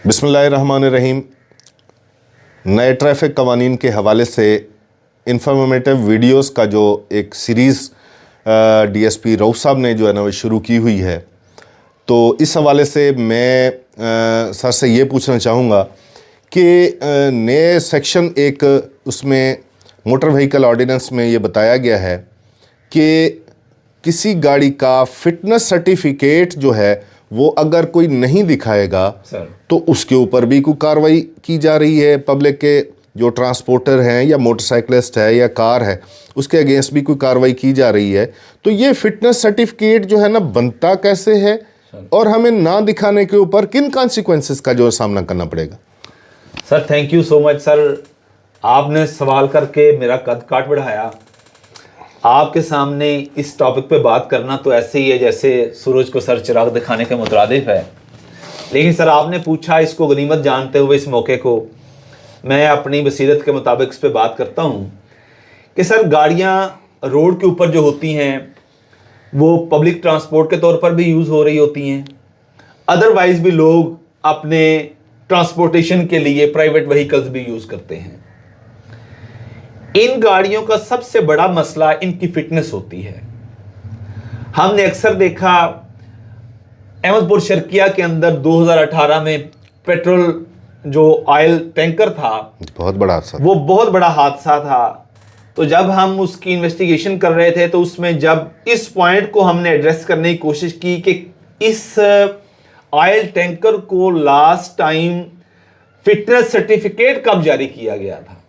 बिस्मिल्लाहिर्रहमानिर्रहीम। नए ट्रैफिक कवानीन के हवाले से इंफॉर्मेटिव वीडियोस का जो एक सीरीज़ डीएसपी रऊफ़ साहब ने जो है ना वो शुरू की हुई है, तो इस हवाले से मैं सर से ये पूछना चाहूँगा कि नए सेक्शन एक उसमें मोटर व्हीकल ऑर्डिनेंस में ये बताया गया है कि किसी गाड़ी का फिटनेस सर्टिफिकेट जो है वो अगर कोई नहीं दिखाएगा तो उसके ऊपर भी कोई कार्रवाई की जा रही है। पब्लिक के जो ट्रांसपोर्टर हैं या मोटरसाइकिलिस्ट है या कार है उसके अगेंस्ट भी कोई कार्रवाई की जा रही है। तो ये फिटनेस सर्टिफिकेट जो है ना बनता कैसे है और हमें ना दिखाने के ऊपर किन कॉन्सिक्वेंसेस का जो सामना करना पड़ेगा? Sir thank you so much sir, आपने सवाल करके मेरा कद काट बढ़ाया। आपके सामने इस टॉपिक पे बात करना तो ऐसे ही है जैसे सूरज को सर चिराग दिखाने के मुतरादिफ है। लेकिन सर आपने पूछा, इसको गनीमत जानते हुए इस मौके को मैं अपनी बसीरत के मुताबिक इस पे बात करता हूँ कि सर गाड़ियाँ रोड के ऊपर जो होती हैं वो पब्लिक ट्रांसपोर्ट के तौर पर भी यूज़ हो रही होती हैं, अदरवाइज़ भी लोग अपने ट्रांसपोर्टेशन के लिए प्राइवेट व्हीकल्स भी यूज़ करते हैं। इन गाड़ियों का सबसे बड़ा मसला इनकी फिटनेस होती है। हमने अक्सर देखा अहमदपुर शर्किया के अंदर 2018 में पेट्रोल जो ऑयल टैंकर था, बहुत बड़ा हादसा, वो बहुत बड़ा हादसा था। तो जब हम उसकी इन्वेस्टिगेशन कर रहे थे तो उसमें जब इस पॉइंट को हमने एड्रेस करने की कोशिश की कि इस ऑयल टैंकर को लास्ट टाइम फिटनेस सर्टिफिकेट कब जारी किया गया था,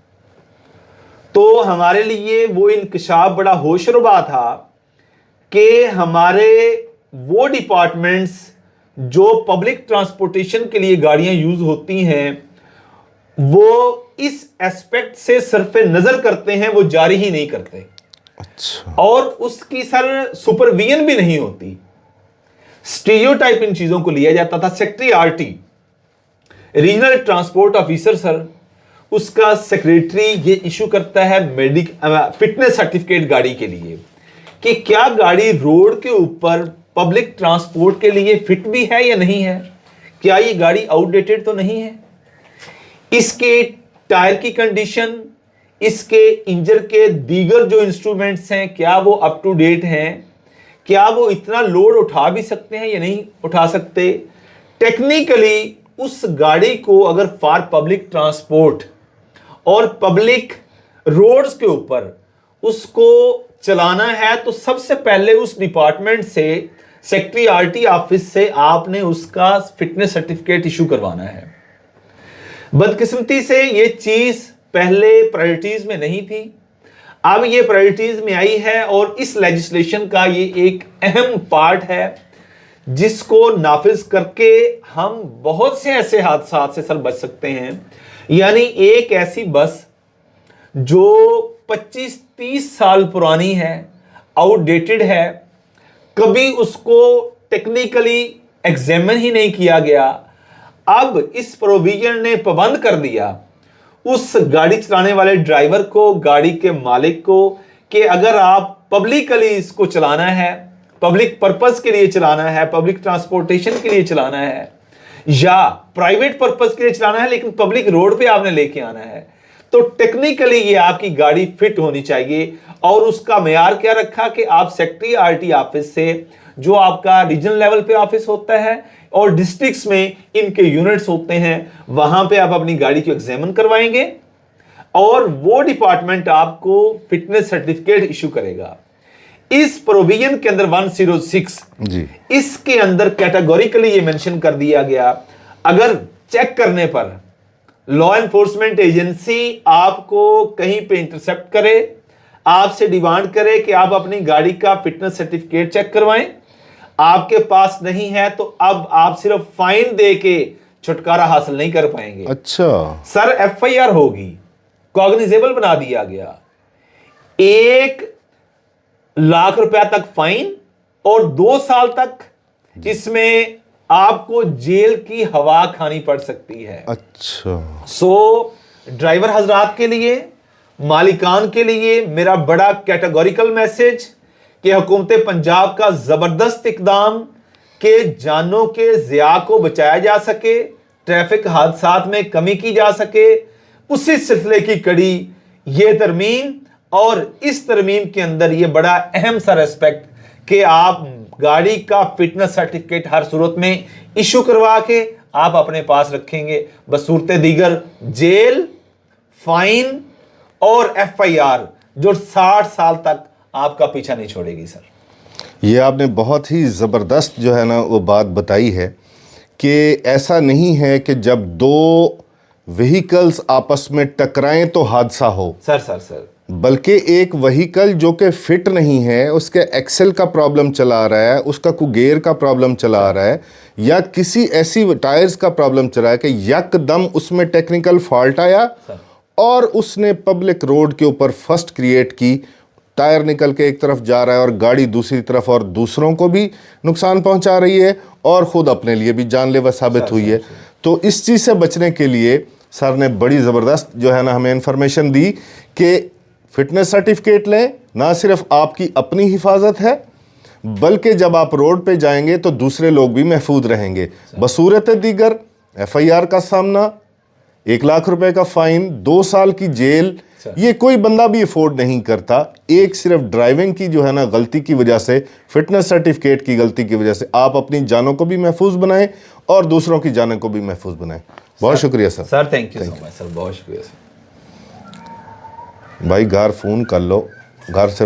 तो हमारे लिए वो इंकशाफ बड़ा होशरुबा था कि हमारे वो डिपार्टमेंट्स जो पब्लिक ट्रांसपोर्टेशन के लिए गाड़ियां यूज होती हैं वो इस एस्पेक्ट से सरफे नजर करते हैं, वो जारी ही नहीं करते। अच्छा। और उसकी सर सुपरविजन भी नहीं होती। स्टीरियोटाइप इन चीजों को लिया जाता था। Secretary RT, regional transport officer sir, उसका सेक्रेटरी ये इशू करता है फिटनेस सर्टिफिकेट गाड़ी के लिए कि क्या गाड़ी रोड के ऊपर पब्लिक ट्रांसपोर्ट के लिए फिट भी है या नहीं है, क्या ये गाड़ी आउटडेटेड तो नहीं है, इसके टायर की कंडीशन, इसके इंजन के दीगर जो इंस्ट्रूमेंट्स हैं क्या वो अप टू डेट हैं, क्या वो इतना लोड उठा भी सकते हैं या नहीं उठा सकते। टेक्निकली उस गाड़ी को अगर फॉर पब्लिक ट्रांसपोर्ट और पब्लिक रोड्स के ऊपर उसको चलाना है तो सबसे पहले उस डिपार्टमेंट से, सेक्रेटरी आरटी ऑफिस से आपने उसका फिटनेस सर्टिफिकेट इशू करवाना है। बदकिस्मती से ये चीज पहले प्रायोरिटीज में नहीं थी, अब ये प्रायोरिटीज में आई है और इस लेजिस्लेशन का ये एक अहम पार्ट है जिसको नाफिज करके हम बहुत से ऐसे हादसा से सर बच सकते हैं। यानी एक ऐसी बस जो 25-30 साल पुरानी है, आउटडेटेड है, कभी उसको टेक्निकली एग्जामिन ही नहीं किया गया, अब इस प्रोविजन ने पाबंद कर दिया उस गाड़ी चलाने वाले ड्राइवर को, गाड़ी के मालिक को, कि अगर आप पब्लिकली इसको चलाना है, पब्लिक पर्पस के लिए चलाना है, पब्लिक ट्रांसपोर्टेशन के लिए चलाना है या प्राइवेट पर्पस के लिए चलाना है लेकिन पब्लिक रोड पे आपने लेके आना है, तो टेक्निकली ये आपकी गाड़ी फिट होनी चाहिए। और उसका मेयार क्या रखा कि आप सेक्रेटरी आरटी ऑफिस से, जो आपका रीजनल लेवल पे ऑफिस होता है और डिस्ट्रिक्ट्स में इनके यूनिट्स होते हैं, वहां पे आप अपनी गाड़ी को एग्जामिन करवाएंगे और वो डिपार्टमेंट आपको फिटनेस सर्टिफिकेट इशू करेगा। इस प्रोविजन के अंदर 106 जी, इसके अंदर कैटेगोरिकली ये मेंशन कर दिया गया, अगर चेक करने पर लॉ एनफोर्समेंट एजेंसी आपको कहीं पे इंटरसेप्ट करे, आपसे डिमांड करे कि आप अपनी गाड़ी का फिटनेस सर्टिफिकेट चेक करवाएं, आपके पास नहीं है तो अब आप सिर्फ फाइन दे के छुटकारा हासिल नहीं कर पाएंगे। अच्छा सर, एफआईआर होगी, कॉग्निजेबल बना दिया गया, 1 लाख रुपया तक फाइन और 2 साल तक इसमें आपको जेल की हवा खानी पड़ सकती है। अच्छा। सो ड्राइवर हजरात के लिए, मालिकान के लिए मेरा बड़ा कैटेगोरिकल मैसेज कि हुकूमत पंजाब का जबरदस्त इकदाम के जानों के ज़िया को बचाया जा सके, ट्रैफिक हादसात में कमी की जा सके, उसी सिलसिले की कड़ी ये तरमीम। और इस तरमीम के अंदर ये बड़ा अहम सा रेस्पेक्ट कि आप गाड़ी का फिटनेस सर्टिफिकेट हर सूरत में इशू करवा के आप अपने पास रखेंगे। बसूरत दीगर जेल, फाइन और FIR जो 60 साल तक आपका पीछा नहीं छोड़ेगी सर। ये आपने बहुत ही ज़बरदस्त जो है ना वो बात बताई है कि ऐसा नहीं है कि जब दो व्हीकल्स आपस में टकराएं तो हादसा हो, सर बल्कि एक व्हीकल जो कि फिट नहीं है, उसके एक्सेल का प्रॉब्लम चला आ रहा है, उसका कोई गियर का प्रॉब्लम चला आ रहा है, या किसी ऐसी टायर्स का प्रॉब्लम चला है कि यकदम उसमें टेक्निकल फॉल्ट आया और उसने पब्लिक रोड के ऊपर फर्स्ट क्रिएट की, टायर निकल के एक तरफ जा रहा है और गाड़ी दूसरी तरफ, और दूसरों को भी नुकसान पहुंचा रही है और ख़ुद अपने लिए भी जानलेवा साबित हुई है। तो इस चीज़ से बचने के लिए सर ने बड़ी ज़बरदस्त जो है ना हमें इन्फॉर्मेशन दी कि फिटनेस सर्टिफिकेट लें, ना सिर्फ आपकी अपनी हिफाजत है बल्कि जब आप रोड पे जाएंगे तो दूसरे लोग भी महफूज रहेंगे। बसूरत दीगर FIR का सामना, 1 लाख रुपए का फाइन, 2 साल की जेल, ये कोई बंदा भी अफोर्ड नहीं करता। एक सिर्फ ड्राइविंग की जो है ना गलती की वजह से, फिटनेस सर्टिफिकेट की गलती की वजह से आप अपनी जानों को भी महफूज बनाएं और दूसरों की जानों को भी महफूज बनाएं। बहुत शुक्रिया sir. Sir thank you so much sir, बहुत शुक्रिया सर। भाई घर फ़ोन कर लो, घर से